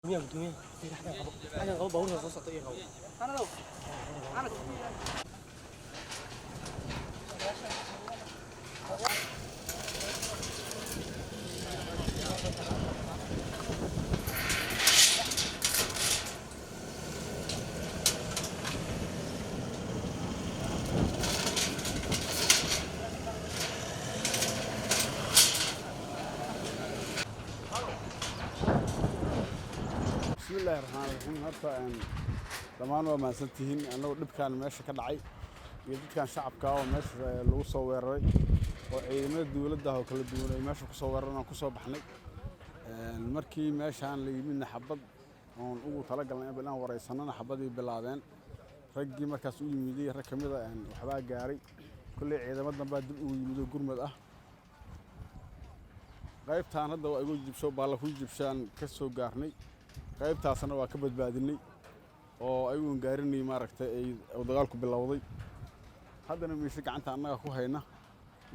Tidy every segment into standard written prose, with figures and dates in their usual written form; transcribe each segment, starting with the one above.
Gudoomiyaha xagan qabo baabuurka soo socda iyo qabo بسم الله الرحمن الرحيم هرتا دمان waa maasantihiin annagu dhibkaan meesha ka dhacay iyo dadkan shacabka oo meesha lagu soo weeraray oo ciidamada dawladda oo kala duwan ay meesha ku soo weerareen ku soo baxnay markii meeshaan la yimid xabad oo ugu tala galnay inaan wareysanana xabadii bilaabeen raggii markaas u yimiday rag kamid ah waxba gaaray kulli ciidamadan baa dib ugu yimid gurmad ah qaybtaan hadda waa igu jibsho baala ku jibshaan ka soo gaarnay qaybtaasna waa ka badbaadinay oo ay uun gaarinay maaragtay ay dagaalku bilowday haddana meesha gacanta annaga ku hayna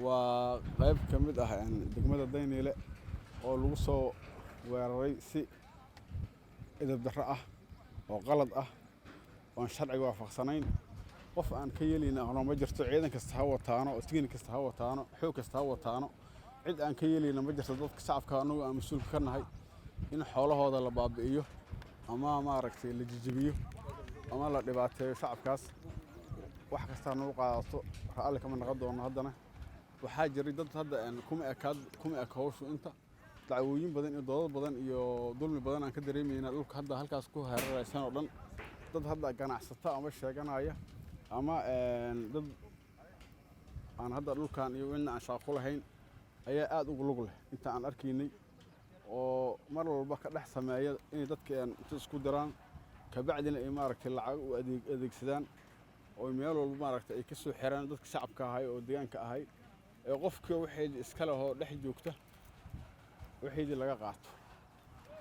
waa qayb ka mid ah degmada Daynile oo lagu soo weeraray si idab darro ah oo qalad ah oo sharciga waafaqsanayn qof aan ka yeelina oo ma jirto ciidan kasta ha wataano oo tigin kasta ha wataano xoog kasta ha wataano cid aan ka yeelina ma jirto dadka shacabka anagu aan mas'uul ka nahay in xoolahooda la baabi'iyo ama maaragtay la jijibiyo ama la dhibaateeyo shacabkaas wax kasta noo qaadato raalli kama noqon doono haddana waxaa jiray dad hadda kuma ekawshu inta dacwooyin badan iyo doodad badan iyo dulmi badan aan ka dareemayna dhulka hadda halkaas ku hareeraysan oo dhan dad hadda ganacsato ama sheeganaya ama dad aan hadda dhulkan iyo in aan shaqo lahayn ayaa aad ugu lug leh inta aan arkaynay oo mar walba ka dhex sameeya in dadka isku diraan ka bacdina ay maaragtay lacag u adeegsadaan oo meel walba maaragtay ay ka soo xiraan dadka shacabka ahay oo deegaanka ahay ee qofka waxay iska laho dhex joogta waxay laga qaato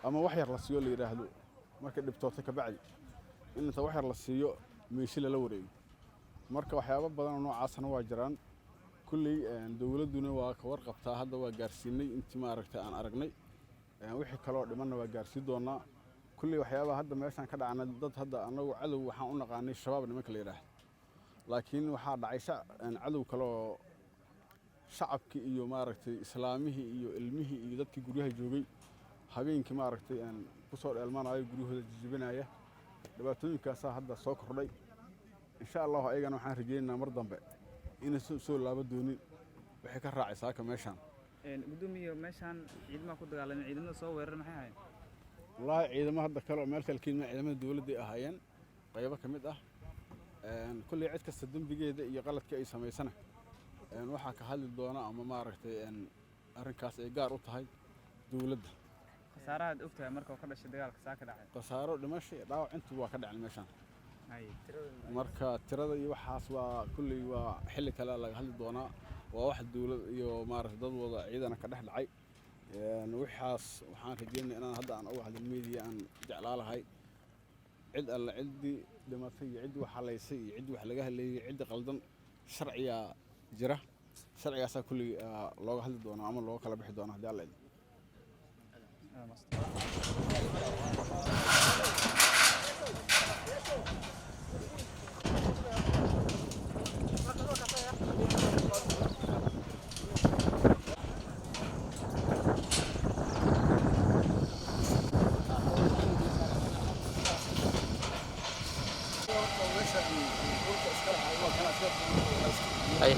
ama wax yar la siiyo la yiraahdo marka dhibtoota ka bacdi inta wax yar la siiyo meeshii la wareego marka waxyaabo badan oo noocaasna waa jiraan kulli dawladuna waa ka warqabtaa hadda waa gaarsiinay intii maaragtay aan aragnay wixii kale oo dhimanna waa gaarsiin doonaa kulli waxyaabaha hadda meeshan ka dhacna dad hadda anagu cadow waxaan u naqaanay shabaab nimanka la yiraahdo laakiin waxaa dhacay cadow kale oo shacabkii iyo maaragtay islaamihii iyo ilmihii iyo dadkii guryaha joogay habeenkii maaragtay ku soo dheelmanayo guryahooda jijibinaya dhibaatooyinkaas hadda soo kordhay insha Allah ayagana waxaan rajaynaynaa mar dambe inay soo laabo doonin wixii ka raacay saaka meeshan gudoomiyaha meeshan ciidamada ku dagaalamay ciidamada soo weeraray maxay ahaayeen wallahi ciidamada hadda kale meel kale kiina ciidamada dawladda ahaayeen qaybo ka mid ah kulli cid kasta dambigeeda iyo qaladka ay sameysana waxa ka hadli doona ama maaragtay arrinkaas ay gaar u tahay dawladda khasaaraha ogtahay marka uu ka dhashay dagaalka saaka dhacay khasaaro dhimasho dhaawac intu waa ka dhacay meeshan marka tirada iyo waxaas waa kulli waa xilli kale laga hadli doonaa waa wax dawlad iyo maaragtay dad wada ciidana ka dhex dhacay waxaas waxaan rajaynayaa inaan hadda aan uga hadlin media aan jeclaalahay cid alla cidii dhimatay iyo cid wax haleysay iyo cid wax laga haleeyay cid qaldan sharciga jira sharcigaas kulli looga hadli doonaa ama looga kala bixi doonaa hadii alla idin ay